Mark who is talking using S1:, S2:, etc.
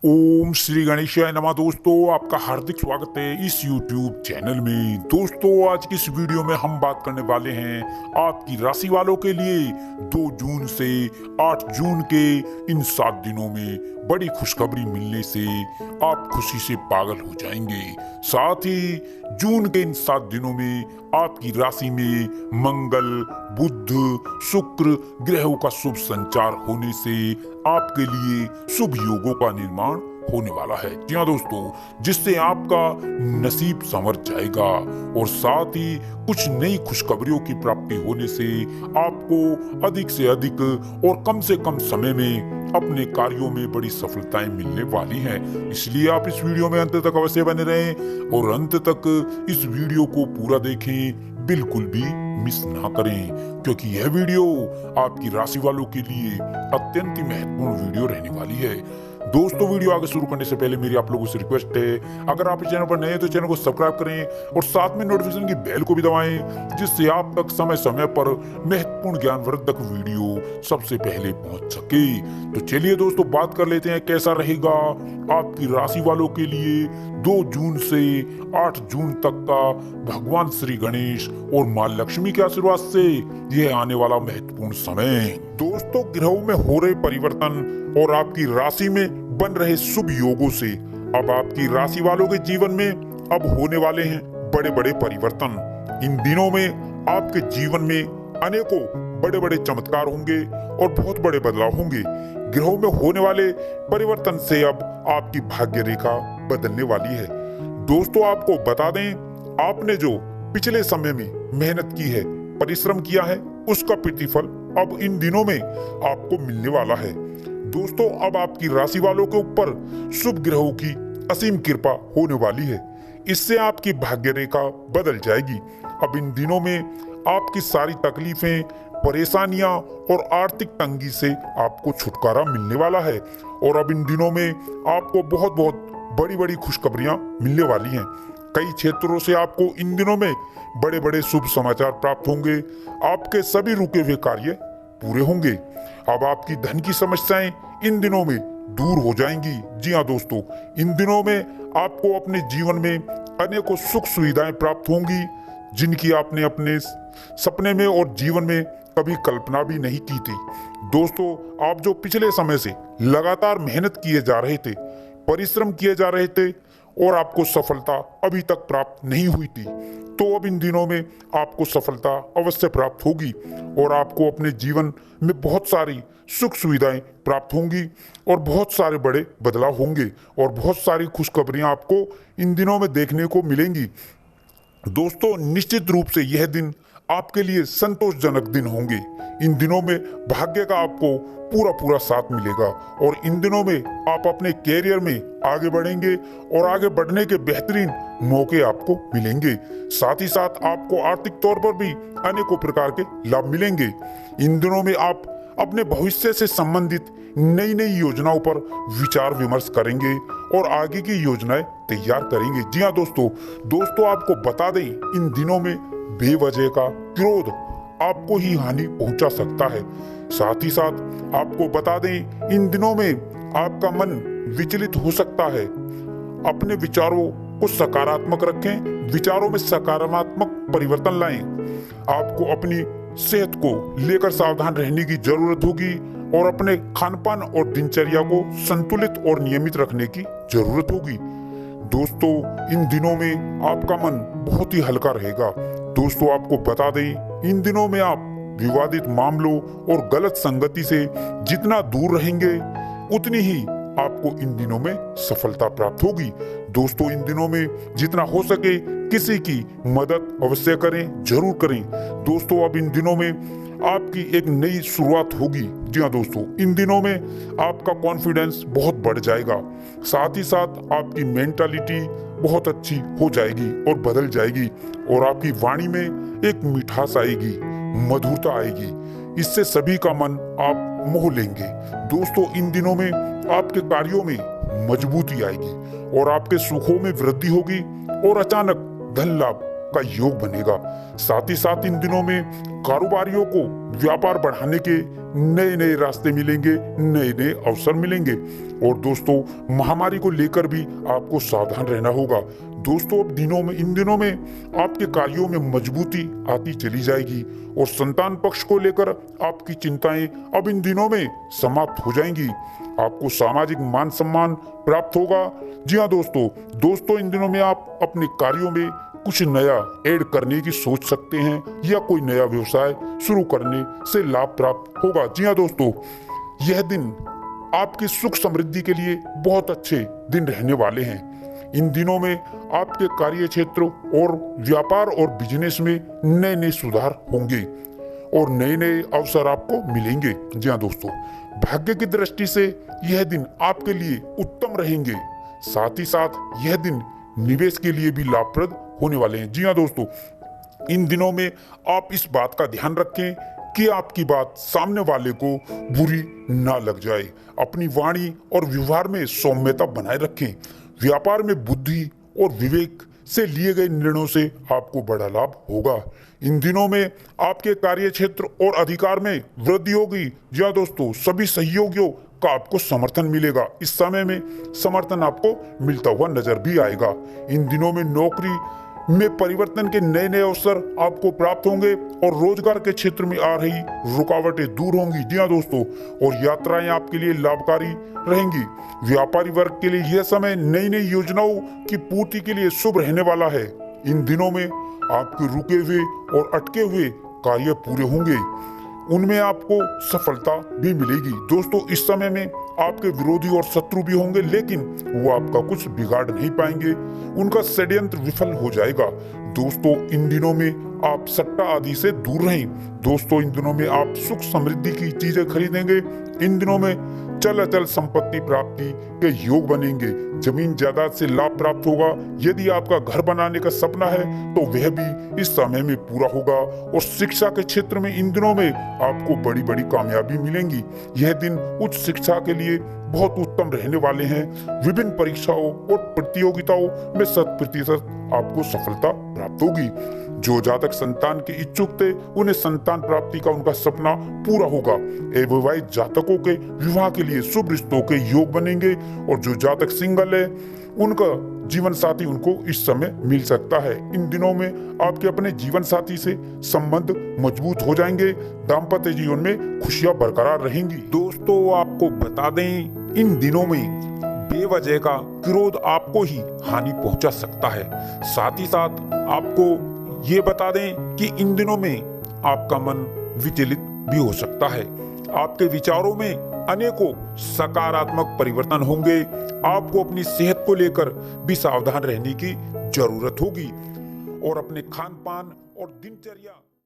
S1: ओम श्री गणेशाय नमः। दोस्तों, आपका हार्दिक स्वागत है इस YouTube चैनल में। दोस्तों, आज की इस वीडियो में हम बात करने वाले हैं आपकी राशि वालों के लिए 2 जून से 8 जून के इन 7 दिनों में बड़ी खुशखबरी मिलने से आप खुशी से पागल हो जाएंगे। साथ ही जून के इन 7 दिनों में आपकी राशि में मंगल, बुध, शुक्र ग्रहों का शुभ संचार होने से आपके लिए शुभ योगों का निर्माण होने वाला है। जी हाँ दोस्तों, जिससे आपका नसीब संवर जाएगा और साथ ही कुछ नई खुशखबरियों की प्राप्ति होने से आपको अधिक से अधिक और कम से कम समय में अपने कार्यों में बड़ी सफलताएं मिलने वाली हैं। इसलिए आप इस वीडियो में अंत तक अवश्य बने रहें और अंत तक इस वीडियो को पूरा देखें, बिल्कुल भी मिस ना करें, क्योंकि यह वीडियो आपकी राशि वालों के लिए अत्यंत ही महत्वपूर्ण वीडियो रहने वाली है। दोस्तों, वीडियो आगे शुरू करने से पहले मेरी आप लोगों से रिक्वेस्ट है, अगर आप इस चैनल पर नए हैं तो चैनल को सब्सक्राइब करें और साथ में नोटिफिकेशन की बेल को भी दबाएं, जिससे आप तक समय समय पर महत्वपूर्ण ज्ञानवर्धक वीडियो सबसे पहले पहुंच सके। तो चलिए दोस्तों, बात कर लेते हैं कैसा रहेगा आपकी राशि वालों के लिए 2 जून से 8 जून तक का भगवान श्री गणेश और मां लक्ष्मी के आशीर्वाद से यह आने वाला महत्वपूर्ण समय। दोस्तों, ग्रहों में हो रहे परिवर्तन और आपकी राशि में बन रहे शुभ योगों से अब आपकी राशि वालों के जीवन में अब होने वाले हैं बड़े बड़े परिवर्तन। इन दिनों में आपके जीवन में अनेकों बड़े बड़े चमत्कार होंगे और बहुत बड़े बदलाव होंगे। ग्रहों में होने वाले परिवर्तन से अब आपकी भाग्य रेखा बदलने वाली है। दोस्तों, आपको बता दें, आपने जो पिछले समय में मेहनत की है, परिश्रम किया है, उसका प्रतिफल अब इन दिनों में आपको मिलने वाला है। दोस्तों, अब आपकी राशि वालों के ऊपर शुभ ग्रहों की असीम कृपा होने वाली है। इससे आपकी भाग्य रेखा बदल जाएगी। अब इन दिनों में आपकी सारी तकलीफें, परेशानियां और आर्थिक तंगी से आपको छुटकारा मिलने वाला है और अब इन दिनों में आपको बहुत बहुत बड़ी बड़ी खुशखबरियां मिलने वाली हैं। कई क्षेत्रों से आपको इन दिनों में बड़े बड़े शुभ समाचार प्राप्त होंगे। आपके सभी रुके हुए कार्य पूरे होंगे। अब आपकी धन की समस्याएं इन दिनों में दूर हो जाएंगी। जी हाँ दोस्तों, इन दिनों में आपको अपने जीवन में अनेकों सुख सुविधाएं प्राप्त होंगी, जिनकी आपने अपने सपने में और जीवन में कभी कल्पना भी नहीं की थी। दोस्तों, आप जो पिछले समय से लगातार मेहनत किए जा रहे थे, परिश्रम किए जा रहे थे और आपको सफलता अभी तक प्राप्त नहीं हुई थी, तो अब इन दिनों में आपको सफलता अवश्य प्राप्त होगी और आपको अपने जीवन में बहुत सारी सुख सुविधाएं प्राप्त होंगी और बहुत सारे बड़े बदलाव होंगे और बहुत सारी खुशखबरियां आपको इन दिनों में देखने को मिलेंगी। दोस्तों, निश्चित रूप से यह दिन आपके लिए संतोषजनक दिन होंगे। इन दिनों में भाग्य का आपको पूरा पूरा साथ मिलेगा और इन दिनों में आप अपने कैरियर में आगे बढ़ेंगे और आगे बढ़ने के बेहतरीन मौके आपको मिलेंगे। साथ ही साथ आपको आर्थिक तौर पर भी अनेकों प्रकार के लाभ मिलेंगे। इन दिनों में आप अपने भविष्य से संबंधित नई नई योजनाओं पर विचार विमर्श करेंगे और आगे की योजनाएं तैयार करेंगे। जी हाँ दोस्तों, आपको बता दें, इन दिनों में बेवजह का क्रोध आपको ही हानि पहुंचा सकता है। साथ ही साथ आपको बता दें, इन दिनों में आपका मन विचलित हो सकता है। अपने विचारों को सकारात्मक रखें, विचारों में सकारात्मक परिवर्तन लाएं। आपको अपनी सेहत को लेकर सावधान रहने की जरूरत होगी और अपने खानपान और दिनचर्या को संतुलित और नियमित रखने की जरूरत होगी। दोस्तों, इन दिनों में आपका मन बहुत ही हल्का रहेगा। दोस्तों, आपको बता दें, इन दिनों में आप विवादित मामलों और गलत संगति से जितना दूर रहेंगे, उतनी ही आपको इन दिनों में सफलता प्राप्त होगी। दोस्तों, इन दिनों में जितना हो सके किसी की मदद अवश्य करें, जरूर करें। दोस्तों, अब इन दिनों में आपकी एक नई शुरुआत होगी। जी हाँ दोस्तों, इन दिनों में आपका कॉन्फिडेंस बहुत बढ़ जाएगा। साथ ही साथ आपकी मेंटालिटी बहुत अच्छी हो जाएगी और बदल जाएगी और आपकी वाणी में एक मिठास आएगी, मधुरता आएगी। इससे सभी का मन आप मोह लेंगे। दोस्तों, इन दिनों में आपके कार्यों में मजबूती आएगी और आपके सुखों में वृद्धि होगी और अचानक धन लाभ का योग बनेगा। साथ ही साथ इन दिनों में कारोबारियों को व्यापार बढ़ाने के नए नए रास्ते मिलेंगे, नए नए अवसर मिलेंगे। और दोस्तों, महामारी को लेकर भी आपको सावधान रहना होगा। दोस्तों, इन दिनों में आपके कार्यों में मजबूती आती चली जाएगी और संतान पक्ष को लेकर आपकी चिंताएं अब इन दिनों में समाप्त हो जाएंगी। आपको सामाजिक मान सम्मान प्राप्त होगा। जी हाँ दोस्तों, इन दिनों में आप अपने कार्यों में कुछ नया ऐड करने की सोच सकते हैं या कोई नया व्यवसाय शुरू करने से लाभ प्राप्त होगा। जी हाँ दोस्तों, यह दिन आपकी सुख समृद्धि के लिए बहुत अच्छे दिन रहने वाले हैं। इन दिनों में आपके कार्य क्षेत्र और व्यापार और बिजनेस में नए नए सुधार होंगे और नए नए अवसर आपको मिलेंगे। जी हाँ दोस्तों, भाग्य की दृष्टि से यह दिन आपके लिए उत्तम रहेंगे। साथ ही साथ यह दिन निवेश के लिए भी लाभप्रद होने वाले हैं। जी हाँ दोस्तों, इन दिनों में आप इस बात का ध्यान रखें कि आपकी बात सामने वाले को बुरी ना लग जाए। अपनी वाणी और व्यवहार में सौम्यता बनाए रखें। व्यापार में बुद्धि और विवेक से लिए गए निर्णयों से आपको बड़ा लाभ होगा। इन दिनों में आपके कार्य क्षेत्र और अधिकार में वृद्धि होगी। जी हाँ दोस्तों, सभी सहयोगियों का आपको समर्थन मिलेगा। इस समय में समर्थन आपको मिलता हुआ नजर भी आएगा। इन दिनों में नौकरी में परिवर्तन के नए नए अवसर आपको प्राप्त होंगे और रोजगार के क्षेत्र में आ रही रुकावटें दूर होंगी। जी हाँ दोस्तों, और यात्राएं आपके लिए लाभकारी रहेंगी। व्यापारी वर्ग के लिए यह समय नई नई योजनाओं की पूर्ति के लिए शुभ रहने वाला है। इन दिनों में आपके रुके हुए और अटके हुए कार्य पूरे होंगे, उनमें आपको सफलता भी मिलेगी। दोस्तों, इस समय में आपके विरोधी और शत्रु भी होंगे, लेकिन वो आपका कुछ बिगाड़ नहीं पाएंगे। उनका षड्यंत्र विफल हो जाएगा। दोस्तों, इन दिनों में आप सट्टा आदि से दूर रहें। दोस्तों, इन दिनों में आप सुख समृद्धि की चीजें खरीदेंगे। इन दिनों में चल अचल संपत्ति प्राप्ति के योग बनेंगे। जमीन जायदाद से लाभ प्राप्त होगा। यदि आपका घर बनाने का सपना है तो वह भी इस समय में पूरा होगा। और शिक्षा के क्षेत्र में इन दिनों में आपको बड़ी बड़ी कामयाबी मिलेंगी। यह दिन उच्च शिक्षा के लिए बहुत उत्तम रहने वाले हैं। विभिन्न परीक्षाओं और प्रतियोगिताओं में 100% आपको सफलता प्राप्त होगी। जो जातक संतान के इच्छुक थे, उन्हें संतान प्राप्ति का उनका सपना पूरा होगा। अविवाहित जातकों के विवाह के लिए शुभ रिश्तों के योग बनेंगे और जो जातक सिंगल है, उनका जीवन साथी उनको इस समय मिल सकता है। इन दिनों में आपके अपने जीवन साथी से संबंध मजबूत हो जाएंगे। दाम्पत्य जीवन में खुशियां बरकरार रहेंगी। दोस्तों, आपको बता दें, इन दिनों में बेवजह का क्रोध आपको ही हानि पहुंचा सकता है। साथ ही साथ आपको ये बता दें कि इन दिनों में आपका मन विचलित भी हो सकता है। आपके विचारों में अनेकों सकारात्मक परिवर्तन होंगे। आपको अपनी सेहत को लेकर भी सावधान रहने की जरूरत होगी और अपने खान पान और दिनचर्या